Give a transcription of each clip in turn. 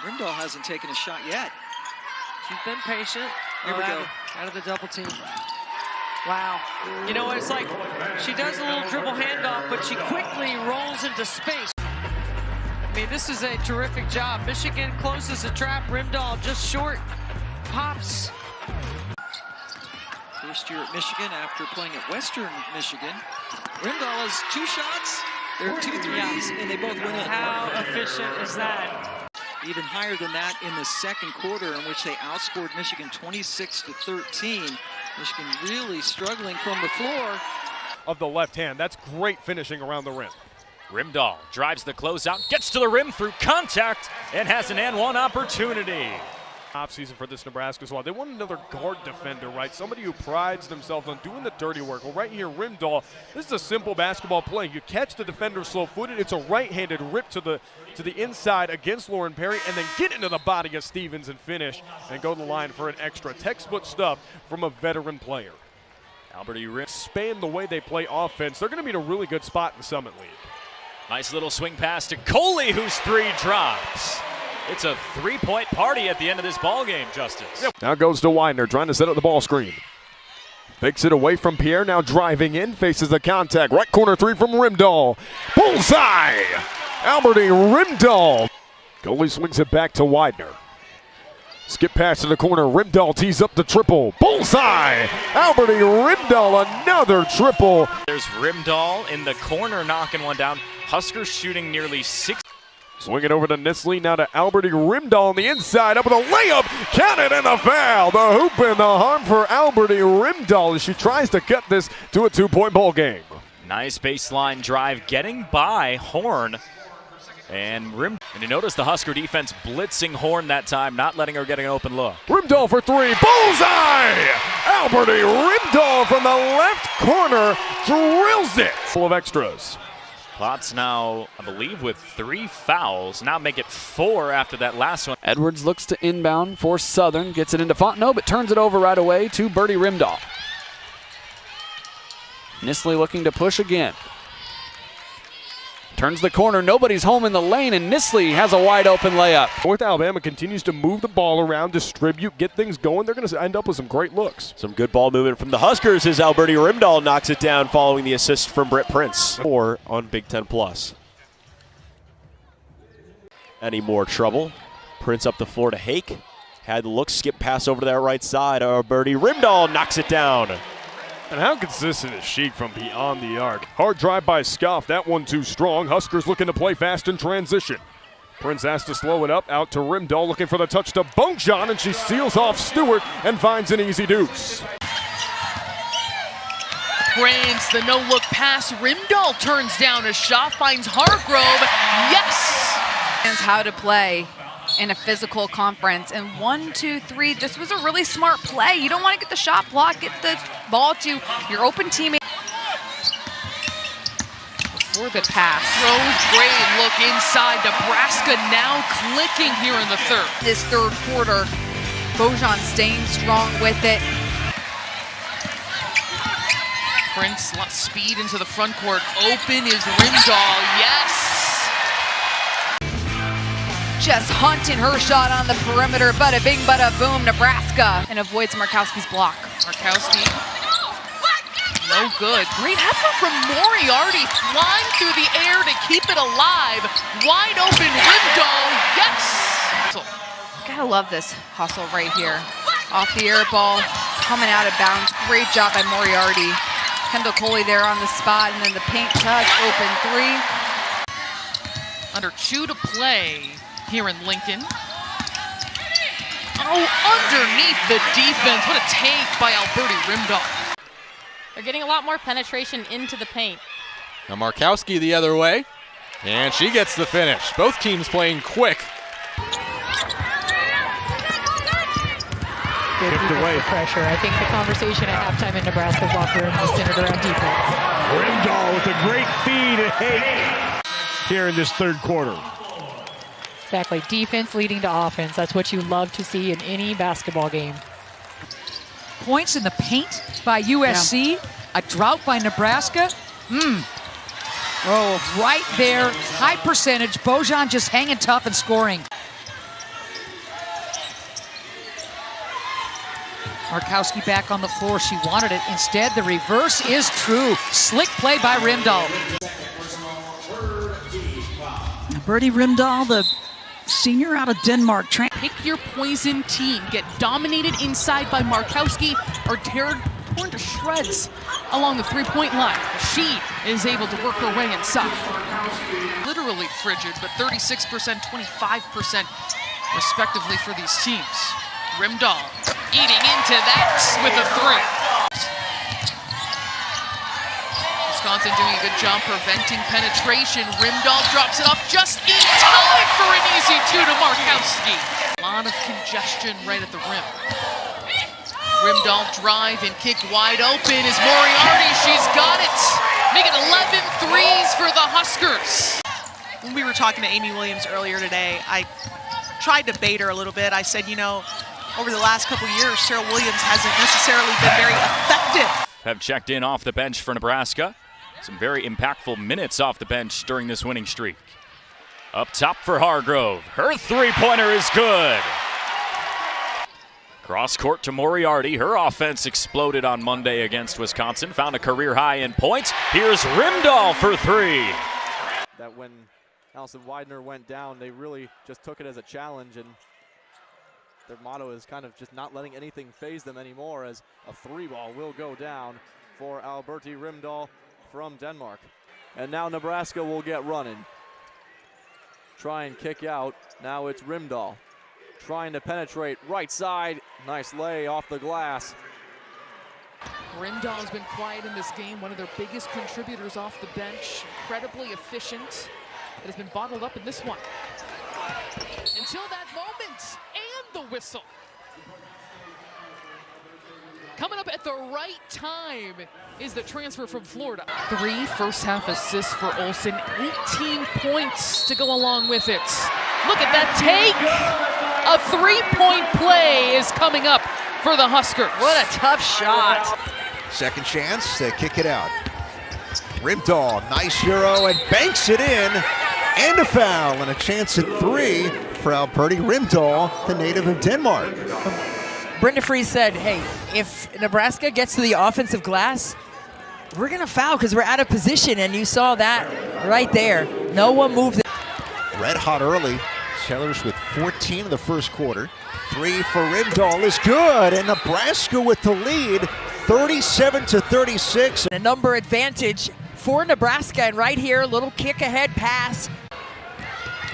Rimdal hasn't taken a shot yet. She's been patient. Here we go. Out of the double team. Wow. You know what it's like? She does a little dribble handoff, but she quickly rolls into space. I mean, this is a terrific job. Michigan closes the trap. Rimdal just short. Pops. First year at Michigan after playing at Western Michigan. Rimdal has 2 shots. There are 2 threes, and they both went in. How efficient is that? Even higher than that in the second quarter, in which they outscored Michigan 26-13. Michigan really struggling from the floor. Of the left hand. That's great finishing around the rim. Rimdal drives the closeout, gets to the rim through contact, and has an and one opportunity. Offseason for this Nebraska squad. They want another guard defender, right? Somebody who prides themselves on doing the dirty work. Well, right here, Rimdal, this is a simple basketball play. You catch the defender slow-footed. It's a right-handed rip to the inside against Lauren Perry, and then get into the body of Stevens and finish and go to the line for an extra. Textbook stuff from a veteran player. Alberte Rimdal. Expand the way they play offense. They're going to be in a really good spot in the Summit League. Nice little swing pass to Coley, whose 3 drops. It's a 3-point party at the end of this ball game, Justice. Yep. Now goes to Widener, trying to set up the ball screen. Fakes it away from Pierre, now driving in, faces the contact. Right corner 3 from Rimdal. Bullseye! Alberte Rimdal. Coley swings it back to Widener. Skip pass to the corner. Rimdal tees up the triple. Bullseye! Alberte Rimdal, another triple. There's Rimdal in the corner knocking one down. Huskers shooting nearly 6. Swing it over to Nisley, now to Alberte Rimdal on the inside, up with a layup, counted and a foul. The hoop and the harm for Alberte Rimdal as she tries to cut this to a 2-point ball game. Nice baseline drive, getting by Horn. And you notice the Husker defense blitzing Horn that time, not letting her get an open look. Rimdal for 3, bullseye! Alberte Rimdal from the left corner drills it. Full of extras. Klotz now, I believe, with 3 fouls. Now make it 4 after that last one. Edwards looks to inbound for Southern. Gets it into Fontenot, but turns it over right away to Bertie Rimdal. Nisley looking to push again. Turns the corner. Nobody's home in the lane, and Nisley has a wide open layup. North Alabama continues to move the ball around, distribute, get things going. They're going to end up with some great looks. Some good ball movement from the Huskers as Alberte Rimdal knocks it down following the assist from Britt Prince. 4 on Big Ten Plus. Any more trouble? Prince up the floor to Hake. Had the look, skip pass over to that right side. Alberte Rimdal knocks it down. And how consistent is she from beyond the arc? Hard drive by Scoff, that one too strong. Huskers looking to play fast in transition. Prince has to slow it up, out to Rimdal, looking for the touch to Bojan, and she seals off Stewart and finds an easy deuce. Prince, the no-look pass. Rimdal turns down a shot, finds Hargrove. Yes! How to play in a physical conference, and 1, 2, 3, this was a really smart play. You don't want to get the shot block, get the ball to your open teammate. Before the pass. Rose great look inside. Nebraska now clicking here in the third. This third quarter, Bojan staying strong with it. Prince, a lot of speed into the front court. Open is Rimdal, yes! Just hunting her shot on the perimeter. Bada bing, bada boom, Nebraska. And avoids Markowski's block. Markowski, no good. Great effort from Moriarty, flying through the air to keep it alive. Wide open Rimdal, yes! Gotta love this hustle right here. Off the air ball, coming out of bounds. Great job by Moriarty. Kendall Coley there on the spot, and then the paint touch, open 3. Under 2 to play here in Lincoln. Oh, underneath the defense. What a take by Alberte Rimdal. They're getting a lot more penetration into the paint. Now Markowski the other way, and she gets the finish. Both teams playing quick. Good defensive pressure. I think the conversation at halftime in Nebraska's locker room was centered around defense. Rimdal with a great feed and Hake here in this third quarter. Exactly. Defense leading to offense. That's what you love to see in any basketball game. Points in the paint by USC. Yeah. A drought by Nebraska. Oh, right there. High percentage. Bojan just hanging tough and scoring. Markowski back on the floor. She wanted it. Instead, the reverse is true. Slick play by Rimdal. Alberte Rimdal, the senior out of Denmark. Pick your poison team. Get dominated inside by Markowski or torn to shreds along the three-point line. She is able to work her way inside. Literally frigid, but 36%, 25% respectively for these teams. Rimdal eating into that with a three. Wisconsin doing a good job preventing penetration. Rimdal drops it off just in time for an easy two to Markowski. A lot of congestion right at the rim. Rimdal drive and kick wide open is Moriarty. She's got it. Making 11 threes for the Huskers. When we were talking to Amy Williams earlier today, I tried to bait her a little bit. I said, you know, over the last couple of years, Cheryl Williams hasn't necessarily been very effective. Have checked in off the bench for Nebraska. Some very impactful minutes off the bench during this winning streak. Up top for Hargrove. Her three-pointer is good. Cross court to Moriarty. Her offense exploded on Monday against Wisconsin. Found a career high in points. Here's Rimdal for three. That when Allison Widener went down, they really just took it as a challenge, and their motto is kind of just not letting anything faze them anymore, as a three ball will go down for Alberte Rimdal from Denmark. And now Nebraska will get running. Try and kick out. Now it's Rimdal trying to penetrate right side. Nice lay off the glass. Rimdal's been quiet in this game, one of their biggest contributors off the bench. Incredibly efficient. It has been bottled up in this one. Until that moment, and the whistle. Coming up at the right time is the transfer from Florida. 3 first-half assists for Olsen, 18 points to go along with it. Look at that take! A three-point play is coming up for the Huskers. What a tough shot. Second chance to kick it out. Rimdal, nice euro, and banks it in. And a foul, and a chance at three for Alberte Rimdal, the native of Denmark. Brenda Free said, hey, if Nebraska gets to the offensive glass, we're going to foul because we're out of position, and you saw that right there. No one moved. Red hot early. Sellers with 14 in the first quarter. Three for Rimdal is good, and Nebraska with the lead, 37-36. A number advantage for Nebraska, and right here, little kick ahead pass.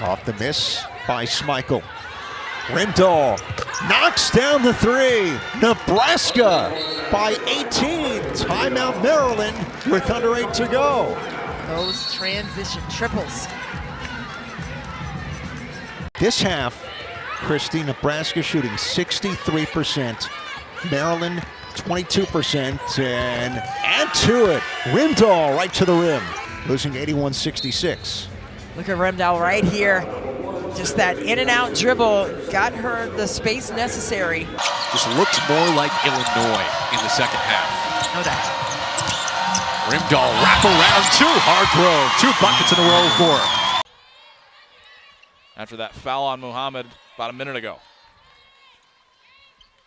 Off the miss by Schmeichel. Rimdal knocks down the three. Nebraska by 18. Timeout Maryland with under 8 to go. Those transition triples. This half, Christy, Nebraska shooting 63%. Maryland 22%. And add to it, Rimdal right to the rim. Losing 81-66. Look at Rimdal right here. Just that in and out dribble got her the space necessary. Just looks more like Illinois in the second half. No doubt. Rimdal wrap around to Hargrove. 2 buckets in a row for her. After that foul on Muhammad about a minute ago.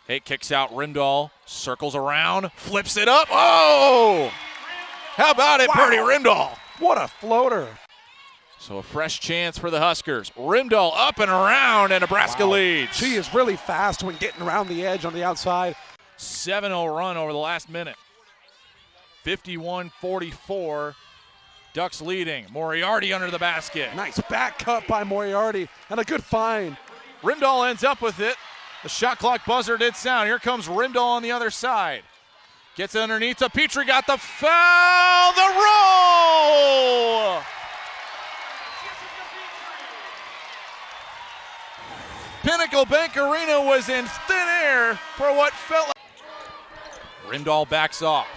Haight kicks out Rimdal, circles around, flips it up. Oh! How about it, wow. Purdy Rimdal? What a floater. So a fresh chance for the Huskers. Rimdal up and around, and Nebraska leads. She is really fast when getting around the edge on the outside. 7-0 run over the last minute. 51-44. Ducks leading. Moriarty under the basket. Nice back cut by Moriarty, and a good find. Rimdal ends up with it. The shot clock buzzer did sound. Here comes Rimdal on the other side. Gets it underneath to Petrie, got the foul, the roll! Pinnacle Bank Arena was in thin air for what felt like. Rimdal backs off.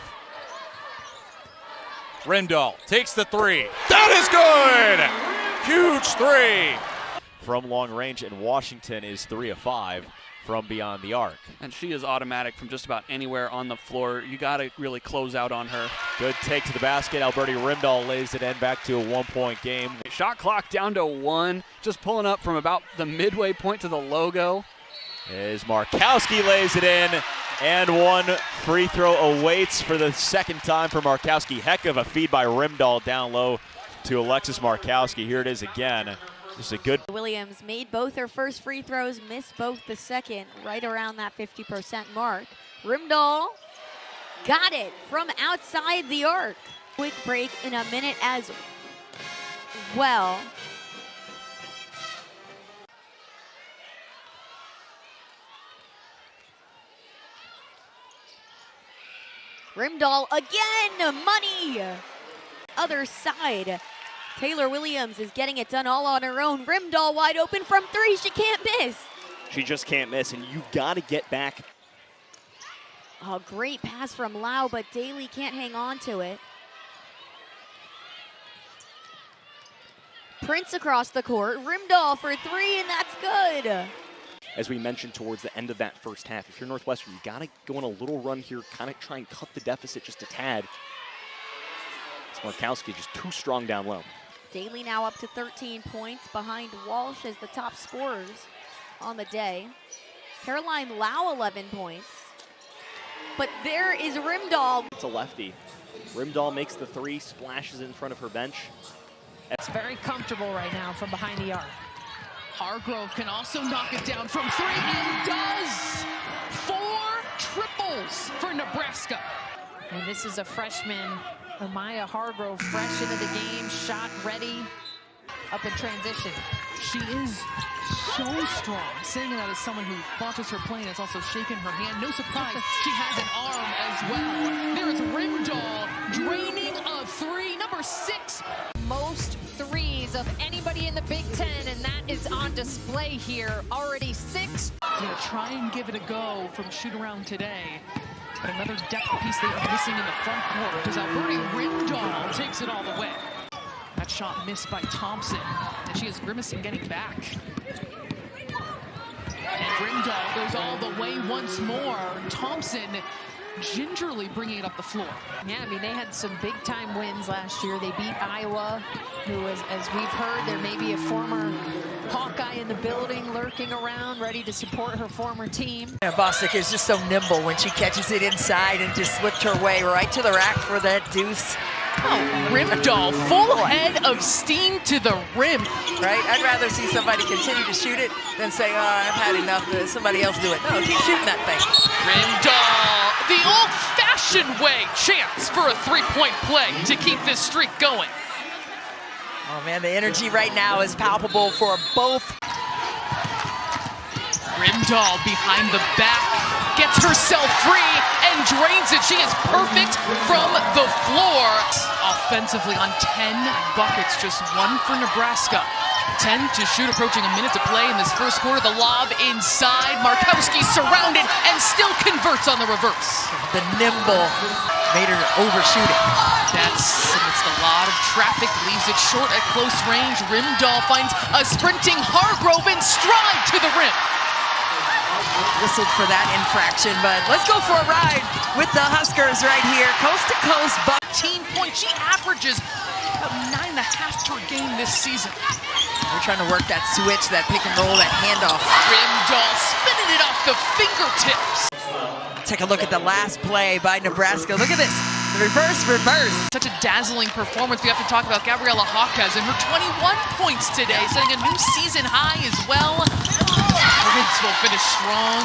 Rimdal takes the three. That is good! Huge three. From long range, and Washington is 3 of 5 from beyond the arc. And she is automatic from just about anywhere on the floor. You got to really close out on her. Good take to the basket. Alberte Rimdal lays it in, back to a 1-point game. Shot clock down to 1, just pulling up from about the midway point to the logo. As Markowski lays it in, And one free throw awaits for the second time for Markowski. Heck of a feed by Rimdal down low to Alexis Markowski. Here it is again. Just a good. Williams made both her first free throws, missed both the second, right around that 50% mark. Rimdal got it from outside the arc. Quick break in a minute as well. Rimdal again, money. Other side. Taylor Williams is getting it done all on her own. Rimdal wide open from three, she can't miss. She just can't miss, and you've got to get back. Oh, great pass from Lau, but Daly can't hang on to it. Prince across the court, Rimdal for three, and that's good. As we mentioned towards the end of that first half, if you're Northwestern, you got to go on a little run here, kind of try and cut the deficit just a tad. It's Markowski just too strong down low. Daly now up to 13 points behind Walsh as the top scorers on the day. Caroline Lau 11 points. But there is Rimdal. It's a lefty. Rimdal makes the three, splashes in front of her bench. It's very comfortable right now from behind the arc. Hargrove can also knock it down from three and does. 4 triples for Nebraska. And this is a freshman, Amaya Hargrove, fresh into the game, shot ready, up in transition. She is so strong. Saying that as someone who watches her play and has also shaken her hand. No surprise, she has an arm as well. There is Rimdal draining a three, number 6. Most threes of anybody in the Big Ten, and that is on display here. Already 6. Gonna try and give it a go from shoot around today. But another depth piece they are missing in the front court because Alberte Rimdal takes it all the way. That shot missed by Thompson, and she is grimacing getting back. And Rimdal goes all the way once more. Thompson gingerly bringing it up the floor. Yeah, I mean, they had some big-time wins last year. They beat Iowa, who is, as we've heard, there may be a former Hawkeye in the building lurking around, ready to support her former team. Yeah, Bostic is just so nimble when she catches it inside and just slipped her way right to the rack for that deuce. Oh, Rimdal, full head of steam to the rim. Right? I'd rather see somebody continue to shoot it than say, oh, I've had enough, somebody else do it. No, keep shooting that thing. Rimdal, the old-fashioned way, chance for a three-point play to keep this streak going. Oh, man, the energy right now is palpable for both. Rimdal behind the back, gets herself free and drains it. She is perfect from the floor. Offensively on 10 buckets, just 1 for Nebraska. 10 to shoot, approaching a minute to play in this first quarter. The lob inside, Markowski surrounded and still converts on the reverse. The nimble made her overshoot it. That's amidst a lot of traffic, leaves it short at close range. Rimdal finds a sprinting Hargrove and stride to the rim. Whistled for that infraction, but let's go for a ride with the Huskers right here. Coast to coast. 18 points. She averages about 9.5 per game this season. We're trying to work that switch, that pick and roll, that handoff. Rimdal spinning it off the fingertips. Take a look at the last play by Nebraska. Look at this. The reverse. Such a dazzling performance. We have to talk about Gabriella Hawkes and her 21 points today, setting a new season high as well. Prince will finish strong